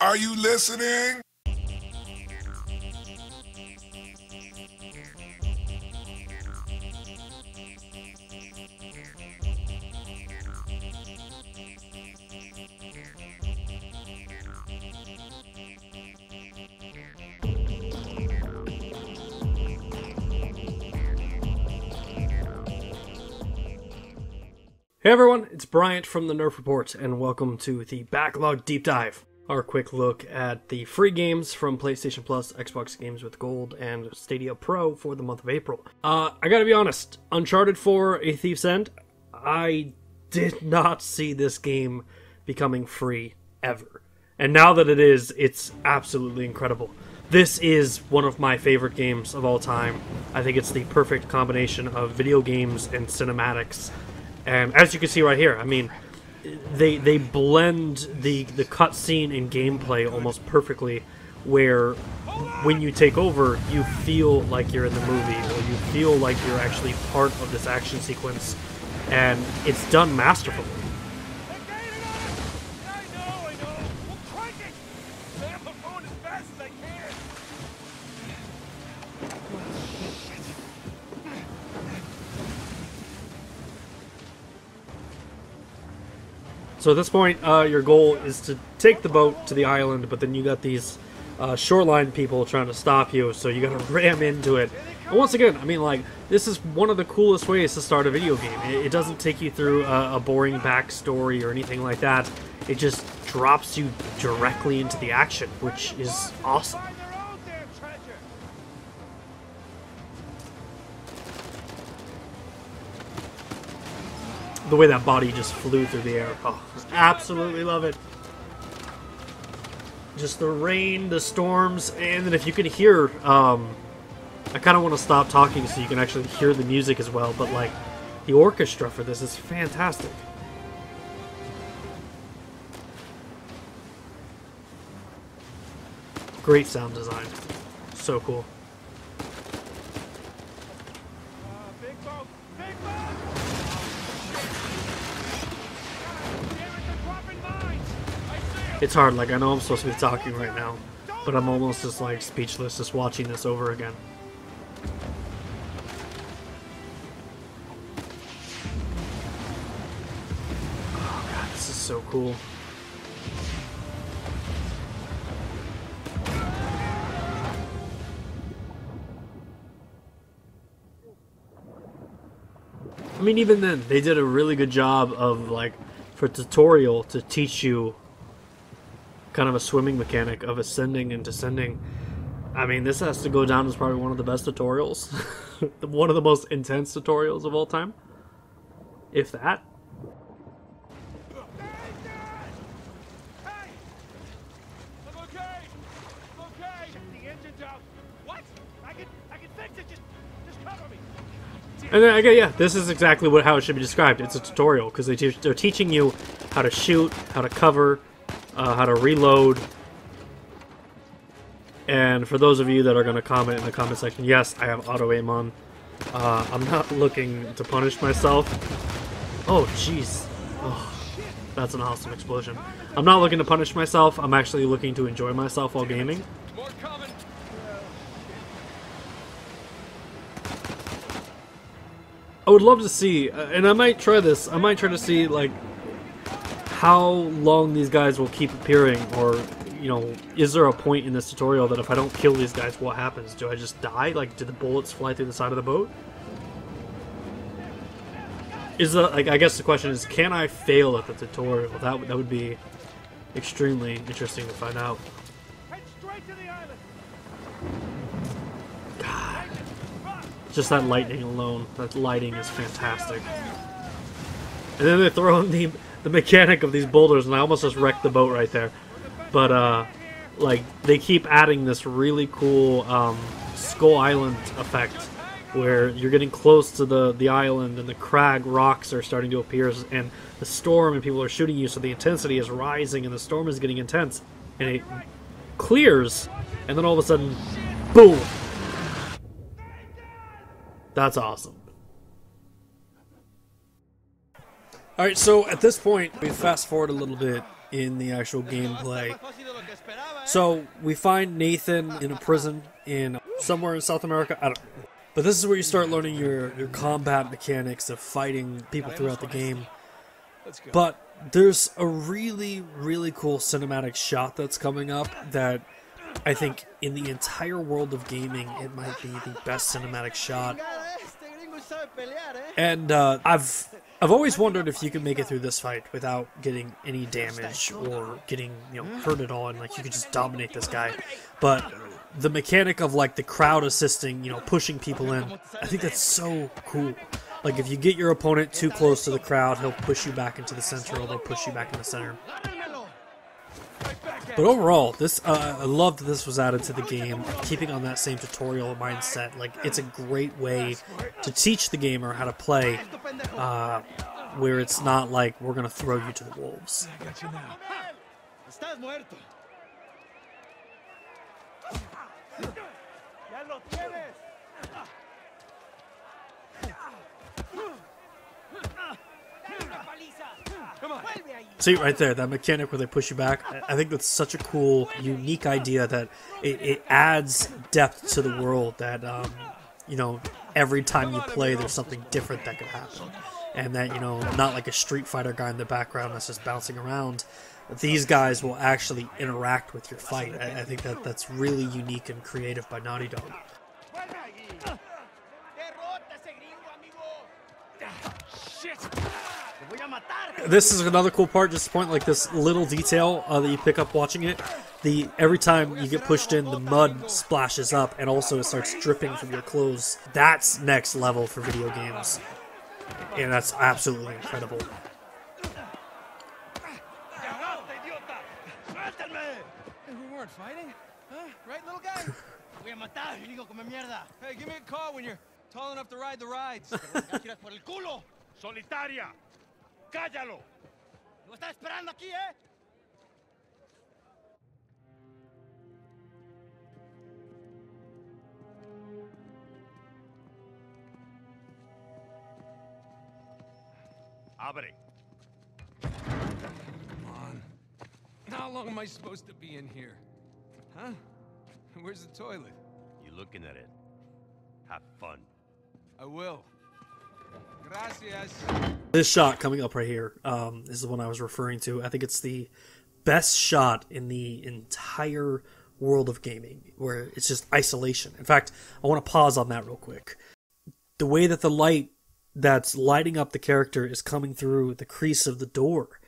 Are you listening? Hey everyone, it's Bryant from the Nerf Report, and welcome to the Backlog Deep Dive. Our quick look at the free games from PlayStation Plus, Xbox Games with Gold, and Stadia Pro for the month of April. I gotta be honest, Uncharted 4: A Thief's End, I did not see this game becoming free ever. And now that it is, it's absolutely incredible. This is one of my favorite games of all time. I think it's the perfect combination of video games and cinematics. And as you can see right here, I mean, they blend the cutscene and gameplay almost perfectly, where when you take over, you feel like you're in the movie, or you feel like you're actually part of this action sequence, and it's done masterfully. So at this point, your goal is to take the boat to the island, but then you got these shoreline people trying to stop you, so you gotta ram into it. And once again, I mean, like, this is one of the coolest ways to start a video game. It doesn't take you through a boring backstory or anything like that. It just drops you directly into the action, which is awesome. The way that body just flew through the air. Oh, absolutely love it. Just the rain, the storms, and then if you can hear, I kind of want to stop talking so you can actually hear the music as well, but like, the orchestra for this is fantastic. Great sound design. So cool. It's hard, like, I know I'm supposed to be talking right now, but I'm almost just, like, speechless just watching this over again. Oh god, this is so cool. I mean, even then, they did a really good job of, like, for tutorial to teach you kind of a swimming mechanic of ascending and descending. I mean, this has to go down as probably one of the best tutorials. One of the most intense tutorials of all time. If that. And then, again, yeah, this is exactly how it should be described. It's a tutorial, because they're teaching you how to shoot, how to cover, how to reload. And for those of you that are going to comment in the comment section, yes, I have auto aim on. I'm not looking to punish myself. Oh, jeez. Oh, that's an awesome explosion. I'm not looking to punish myself. I'm actually looking to enjoy myself while gaming. I would love to see, and I might try this, I might try to see, like, how long these guys will keep appearing, or, you know, is there a point in this tutorial that if I don't kill these guys, what happens? Do I just die? Like, do the bullets fly through the side of the boat? Is the, like, I guess the question is, can I fail at the tutorial? That would be extremely interesting to find out. God. Just that lightning alone. That lighting is fantastic. And then they throw in the mechanic of these boulders, and I almost just wrecked the boat right there. But, like, they keep adding this really cool Skull Island effect, where you're getting close to the island, and the crag rocks are starting to appear, and the storm, and people are shooting you, so the intensity is rising, and the storm is getting intense. And it clears, and then all of a sudden, boom! That's awesome. Alright, so at this point, we fast forward a little bit in the actual gameplay, So we find Nathan in a prison in somewhere in South America. I don't know. But this is where you start learning your combat mechanics of fighting people throughout the game. But there's a really, really cool cinematic shot that's coming up that I think in the entire world of gaming, it might be the best cinematic shot. And I've always wondered if you can make it through this fight without getting any damage or getting, hurt at all, and like you could just dominate this guy. But the mechanic of like the crowd assisting, pushing people in, I think that's so cool. Like if you get your opponent too close to the crowd, he'll push you back into the center, or they'll push you back in the center. But overall, this I love that this was added to the game, keeping on that same tutorial mindset. Like, it's a great way to teach the gamer how to play, where it's not like, we're going to throw you to the wolves. I got you now. Estás muerto. Ya lo tienes. See, right there, that mechanic where they push you back, I think that's such a cool, unique idea that it adds depth to the world that, every time you play, there's something different that could happen. And that, not like a Street Fighter guy in the background that's just bouncing around. These guys will actually interact with your fight. I think that's really unique and creative by Naughty Dog. This is another cool part, just to point like this little detail that you pick up watching it. Every time you get pushed in, the mud splashes up, and also it starts dripping from your clothes. That's next level for video games, and that's absolutely incredible. We weren't fighting, huh? Right, little guy? Hey, give me a call when you're tall enough to ride the rides. Solitaria, cállalo. Lo está esperando aquí, ¿eh? Abre. Come on. How long am I supposed to be in here? Huh? Where's the toilet? You looking at it? Have fun. I will. Gracias. This shot coming up right here is the one I was referring to. I think it's the best shot in the entire world of gaming, where it's just isolation. In fact, I want to pause on that real quick. The way that the light that's lighting up the character is coming through the crease of the door,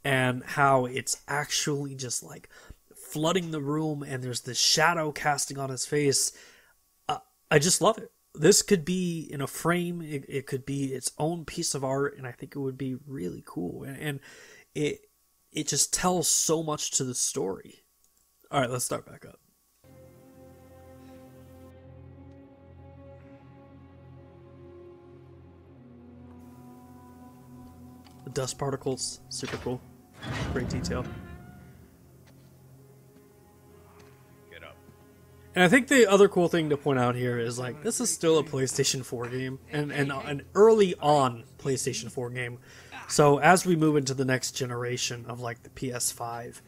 and how it's actually just like flooding the room, and there's this shadow casting on his face. I just love it. This could be in a frame, it could be its own piece of art, and I think it would be really cool. And it just tells so much to the story. Alright, let's start back up. The dust particles, super cool. Great detail. And I think the other cool thing to point out here is, like, this is still a PlayStation 4 game, and an early on PlayStation 4 game. So as we move into the next generation of, like, the PS5,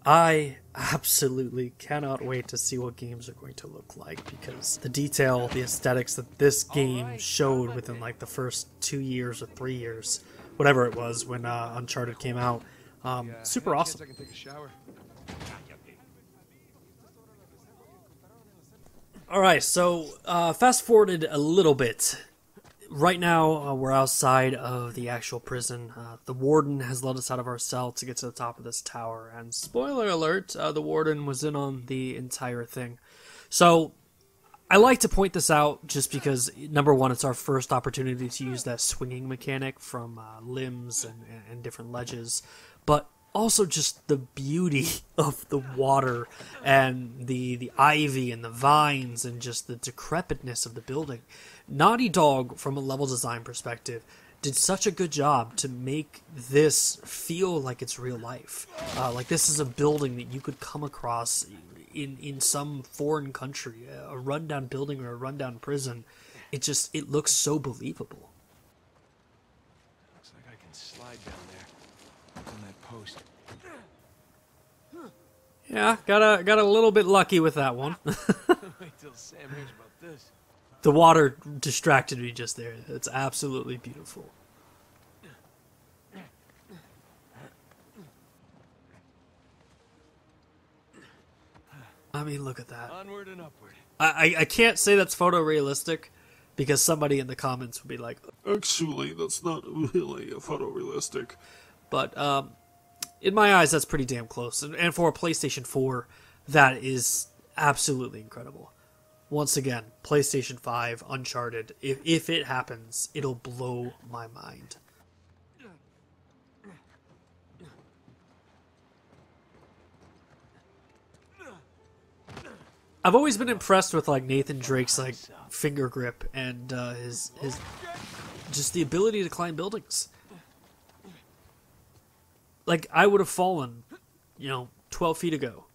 I absolutely cannot wait to see what games are going to look like, because the detail, the aesthetics that this game showed within, like, the first 2 years or 3 years, whatever it was when Uncharted came out, super awesome. I can take a shower. Alright, so fast forwarded a little bit. Right now, we're outside of the actual prison. The warden has let us out of our cell to get to the top of this tower. And spoiler alert, the warden was in on the entire thing. So, I like to point this out just because, number one, it's our first opportunity to use that swinging mechanic from limbs and different ledges. But also just the beauty of the water and the ivy and the vines and just the decrepitness of the building. Naughty Dog, from a level design perspective, did such a good job to make this feel like it's real life. Like this is a building that you could come across in some foreign country, a rundown building or a rundown prison. It looks so believable. Looks like I can slide down there. On that post. Yeah, got a little bit lucky with that one. Wait till Sam hears about this. The water distracted me just there. It's absolutely beautiful. I mean, look at that. Onward and upward. I can't say that's photorealistic because somebody in the comments would be like, actually, that's not really photorealistic. But in my eyes, that's pretty damn close. And for a PlayStation 4, that is absolutely incredible. Once again, PlayStation 5, Uncharted, if it happens, it'll blow my mind. I've always been impressed with like Nathan Drake's like finger grip and his just the ability to climb buildings. Like I would have fallen, 12 feet ago.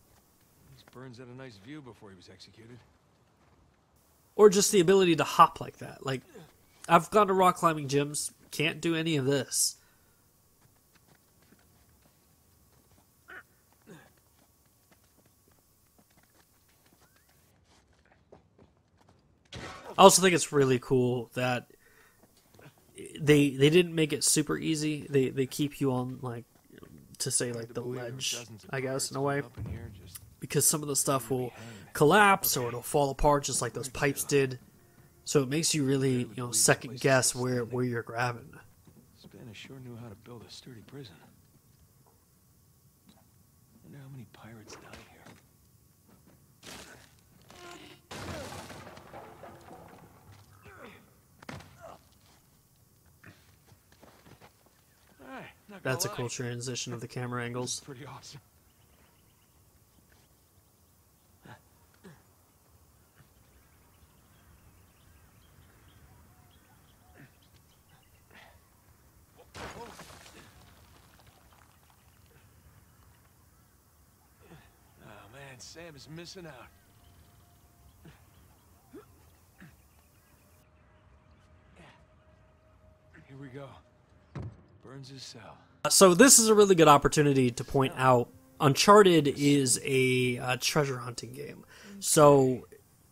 These Burns had a nice view before he was executed. Or just the ability to hop like that. Like I've gone to rock climbing gyms, can't do any of this. I also think it's really cool that they didn't make it super easy. They keep you on like to say like the ledge, I guess, in a way, because some of the stuff will collapse or it'll fall apart just like those pipes did. So it makes you really second guess where you're grabbing. Spanish sure knew how to build a sturdy prison. Wonder how many pirates died here. That's a cool transition of the camera angles. Pretty awesome. Oh man, Sam is missing out. Here we go. Burns' cell. So this is a really good opportunity to point out Uncharted is a treasure hunting game. So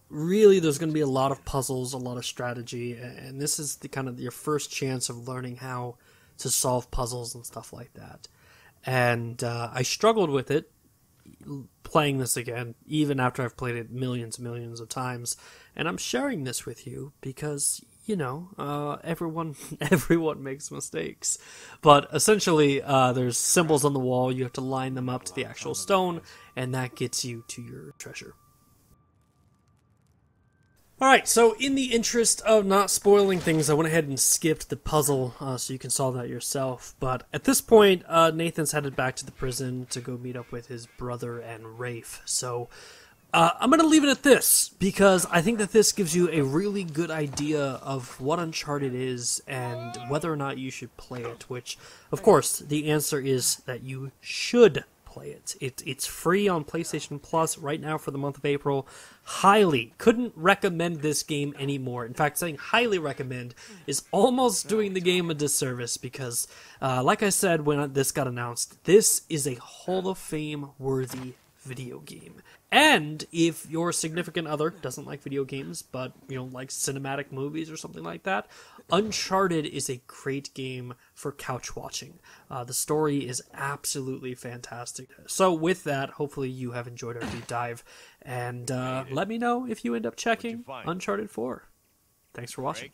really there's going to be a lot of puzzles, a lot of strategy, and this is the kind of your first chance of learning how to solve puzzles and stuff like that. And I struggled with it playing this again, even after I've played it millions and millions of times. And I'm sharing this with you because everyone makes mistakes. But essentially, there's symbols on the wall. You have to line them up to the actual stone, and that gets you to your treasure. Alright, so in the interest of not spoiling things, I went ahead and skipped the puzzle so you can solve that yourself. But at this point, Nathan's headed back to the prison to go meet up with his brother and Rafe. So I'm going to leave it at this, because I think that this gives you a really good idea of what Uncharted is and whether or not you should play it, which, of course, the answer is that you should play it. It's free on PlayStation Plus right now for the month of April. Highly couldn't recommend this game anymore. In fact, saying highly recommend is almost doing the game a disservice because, like I said when this got announced, this is a Hall of Fame worthy video game. And if your significant other doesn't like video games, but like cinematic movies or something like that, Uncharted is a great game for couch watching. The story is absolutely fantastic. So with that, hopefully you have enjoyed our deep dive, and let me know if you end up checking Uncharted 4. Thanks for watching.